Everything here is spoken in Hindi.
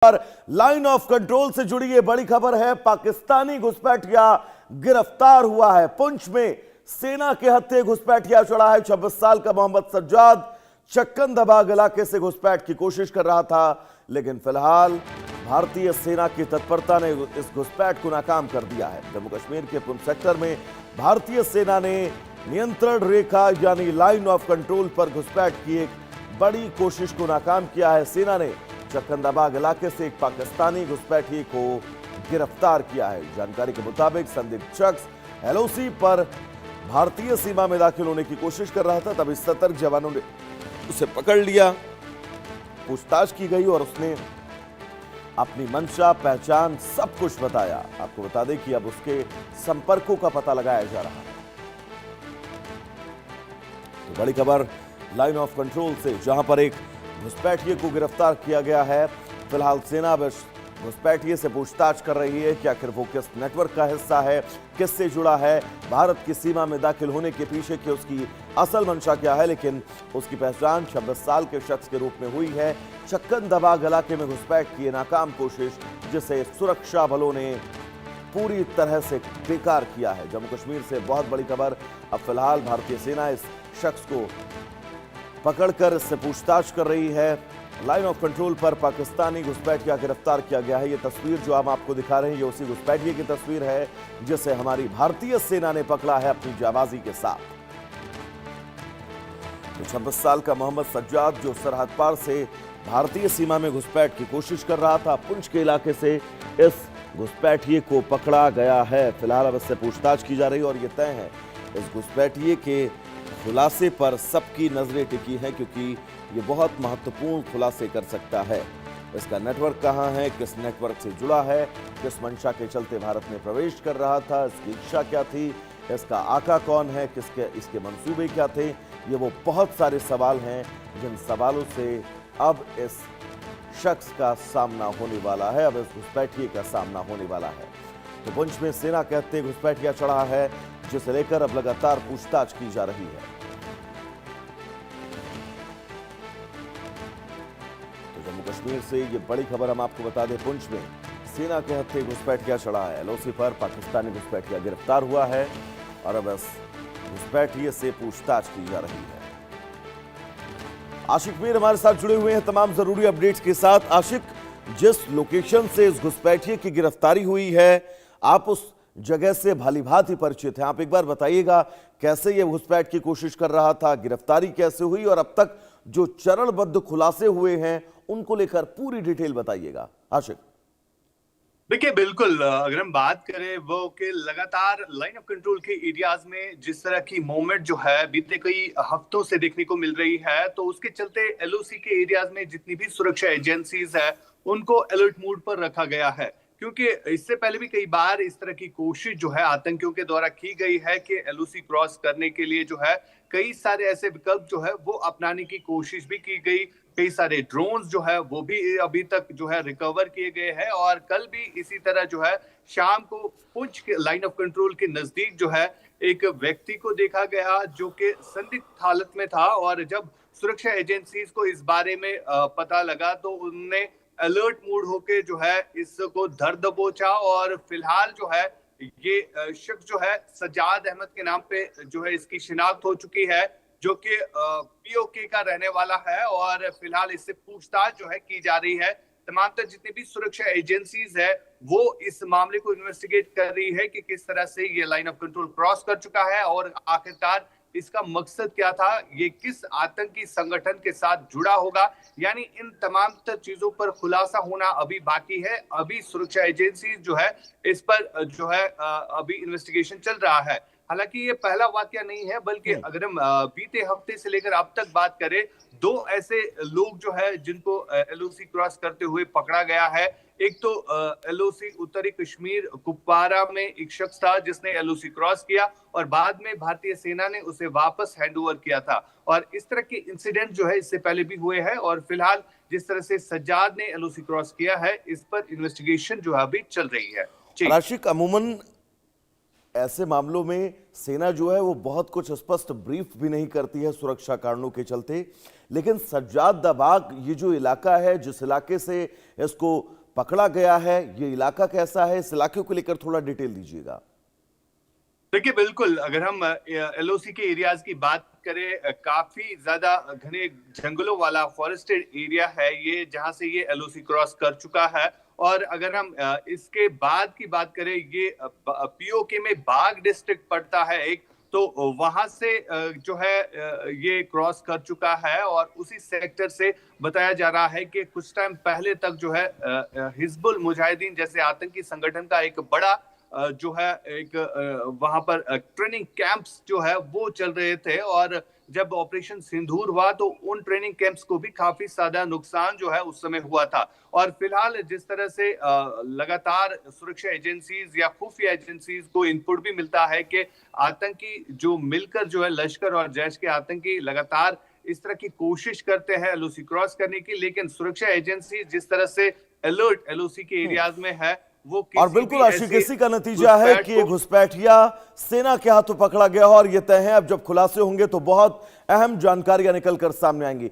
पर लाइन ऑफ कंट्रोल से जुड़ी ये बड़ी खबर है। पाकिस्तानी घुसपैठिया गिरफ्तार हुआ है। पुंछ में सेना के हत्थे घुसपैठिया चढ़ा है। 26 साल का मोहम्मद सज्जाद चक्कन दबाग इलाके से घुसपैठ की कोशिश कर रहा था, लेकिन फिलहाल भारतीय सेना की तत्परता ने इस घुसपैठ को नाकाम कर दिया है। जम्मू कश्मीर के पुंछ सेक्टर में भारतीय सेना ने नियंत्रण रेखा यानी लाइन ऑफ कंट्रोल पर घुसपैठ की एक बड़ी कोशिश को नाकाम किया है। सेना ने चक्कन दबाग इलाके से एक पाकिस्तानी घुसपैठी को गिरफ्तार किया है। जानकारी के मुताबिक संदिग्ध शख्स एलओसी पर भारतीय सीमा में दाखिल होने की कोशिश कर रहा था, तभी सतर्क जवानों ने उसे पकड़ लिया। पूछताछ की गई और उसने अपनी मंशा, पहचान सब कुछ बताया। आपको बता दें कि अब उसके संपर्कों का पता लगाया जा रहा है। तो बड़ी खबर लाइन ऑफ कंट्रोल से, जहां पर एक घुसपैठिए को गिरफ्तार किया गया है। फिलहाल सेना घुसपैठिए से पूछताछ कर रही है कि आखिर वो किस नेटवर्क का हिस्सा है, किससे जुड़ा है, भारत की सीमा में दाखिल होने के पीछे की उसकी असल मंशा क्या है। लेकिन उसकी पहचान 26 साल के शख्स के रूप में हुई है। चक्कन दबाग इलाके में घुसपैठ की नाकाम कोशिश, जिसे सुरक्षा बलों ने पूरी तरह से बेकार किया है। जम्मू कश्मीर से बहुत बड़ी खबर। अब फिलहाल भारतीय सेना इस शख्स को पकड़कर इससे पूछताछ कर रही है। लाइन ऑफ कंट्रोल पर पाकिस्तानी घुसपैठिया गिरफ्तार किया गया है। ये तस्वीर जो हम आपको दिखा रहे हैं, ये उसी घुसपैठिए की तस्वीर है जिसे हमारी भारतीय सेना ने पकड़ा है अपनी जाबाजी के साथ। तो 26 साल का मोहम्मद सज्जाद जो सरहद पार से भारतीय सीमा में घुसपैठ की कोशिश कर रहा था, पुंछ के इलाके से इस घुसपैठिए को पकड़ा गया है। फिलहाल अब इससे पूछताछ की जा रही है और यह तय है इस घुसपैठिए के खुलासे पर सबकी नजरें टिकी हैं, क्योंकि ये बहुत महत्वपूर्ण खुलासे कर सकता है। इसका नेटवर्क कहां है, किस नेटवर्क से जुड़ा है, किस मंशा के चलते भारत में प्रवेश कर रहा था, इसकी इच्छा क्या थी, इसका आका कौन है, इसके मंसूबे क्या थे। ये वो बहुत सारे सवाल हैं जिन सवालों से अब इस शख्स का सामना होने वाला है, अब इस घुसपैठिए का सामना होने वाला है। तो पुंछ में सेना कहते घुसपैठिया चढ़ा है, जिसे लेकर अब लगातार पूछताछ की जा रही है। तो जम्मू कश्मीर से ये बड़ी खबर हम आपको बता दें। पुंछ में सेना के हत्थे घुसपैठिया चढ़ा है। एलओसी पर पाकिस्तानी घुसपैठिया गिरफ्तार हुआ है और अब इस घुसपैठिए से पूछताछ की जा रही है। आशिक मीर हमारे साथ जुड़े हुए हैं तमाम जरूरी अपडेट्स के साथ। आशिक, जिस लोकेशन से इस घुसपैठिए की गिरफ्तारी हुई है, आप उस जगह से भली भांति परिचित हैं। आप एक बार बताइएगा कैसे ये घुसपैठ की कोशिश कर रहा था, गिरफ्तारी कैसे हुई और अब तक जो चरणबद्ध खुलासे हुए हैं उनको लेकर पूरी डिटेल बताइएगा। आशिक देखिए, बिल्कुल अगर हम बात करें वो कि लगातार लाइन ऑफ कंट्रोल के एरियाज में जिस तरह की मूवमेंट जो है बीते कई हफ्तों से देखने को मिल रही है, तो उसके चलते एलओसी के एरियाज में जितनी भी सुरक्षा एजेंसीज है उनको अलर्ट मोड पर रखा गया है, क्योंकि इससे पहले भी कई बार इस तरह की कोशिश जो है आतंकियों के द्वारा की गई है कि एलओसी क्रॉस करने के लिए जो है कई सारे ऐसे विकल्प जो है वो अपनाने की कोशिश भी की गई। कई सारे ड्रोन्स जो है वो भी अभी तक जो है रिकवर किए गए हैं और कल भी इसी तरह जो है शाम को पुंछ के लाइन ऑफ कंट्रोल के नजदीक जो है एक व्यक्ति को देखा गया जो कि संदिग्ध हालत में था, और जब सुरक्षा एजेंसीज को इस बारे में पता लगा तो उनने अलर्ट मूड होके जो है इसको धर दबोचा और फिलहाल जो है ये शख्स जो है सज्जाद अहमद के नाम पे जो है इसकी शिनाख्त हो चुकी है, जो कि पीओके का रहने वाला है और फिलहाल इससे पूछताछ जो है की जा रही है। तमाम तर जितनी भी सुरक्षा एजेंसीज है वो इस मामले को इन्वेस्टिगेट कर रही है कि किस तरह से ये लाइन ऑफ कंट्रोल क्रॉस कर चुका है और आखिरकार इसका मकसद क्या था, ये किस आतंकी संगठन के साथ जुड़ा होगा। यानी इन तमाम तर चीजों पर खुलासा होना अभी बाकी है। अभी सुरक्षा एजेंसी जो है इस पर जो है अभी इन्वेस्टिगेशन चल रहा है। हालांकि ये पहला वाकया नहीं है, बल्कि अगर हम बीते हफ्ते से लेकर अब तक बात करें, दो ऐसे लोग जो है जिनको एलओसी क्रॉस करते हुए पकड़ा गया है। एक तो एलओसी उत्तरी कश्मीर कुपवारा में एक शख्स था जिसने एलओसी क्रॉस किया और बाद में भारतीय सेना ने उसे वापस हैंडओवर किया था, और इस तरह के इंसिडेंट जो है इससे पहले भी हुए हैं। और फिलहाल जिस तरह से सज्जाद ने एलओसी क्रॉस किया है, इस पर इन्वेस्टिगेशन जो है अभी चल रही है। आशिक, अमूमन ऐसे मामलों में सेना जो है वो बहुत कुछ स्पष्ट ब्रीफ भी नहीं करती है सुरक्षा कारणों के चलते। लेकिन सज्जाद दाबाग ये जो इलाका है, जिस इलाके से इसको पकड़ा गया है, ये इलाका कैसा है, इस इलाके को लेकर थोड़ा डिटेल दीजिएगा। देखिए बिल्कुल, अगर हम एलओसी के एरियाज की बात करें, काफी ज्यादा घने जंगलों वाला फॉरेस्टेड एरिया है ये, जहां से ये एलओसी क्रॉस कर चुका है। और अगर हम इसके बाद की बात करें, ये पीओके में बाग डिस्ट्रिक्ट पड़ता है एक, तो वहां से जो है ये क्रॉस कर चुका है। और उसी सेक्टर से बताया जा रहा है कि कुछ टाइम पहले तक जो है हिजबुल मुजाहिदीन जैसे आतंकी संगठन का एक बड़ा जो है एक वहां पर ट्रेनिंग कैंप्स जो है वो चल रहे थे। और जब ऑपरेशन सिंदूर हुआ तो उन ट्रेनिंग कैंप्स को भी काफी ज्यादा नुकसान जो है उस समय हुआ था। और फिलहाल जिस तरह से लगातार सुरक्षा एजेंसीज या खुफिया एजेंसीज को इनपुट भी मिलता है कि आतंकी जो मिलकर जो है लश्कर और जैश के आतंकी लगातार इस तरह की कोशिश करते हैं एलओसी क्रॉस करने की, लेकिन सुरक्षा एजेंसी जिस तरह से अलर्ट एलओसी के एरियाज में है वो और बिल्कुल आशिक, इसी का नतीजा है कि ये घुसपैठिया सेना के हाथों पकड़ा गया और ये तय है अब जब खुलासे होंगे तो बहुत अहम जानकारियां निकलकर सामने आएंगी।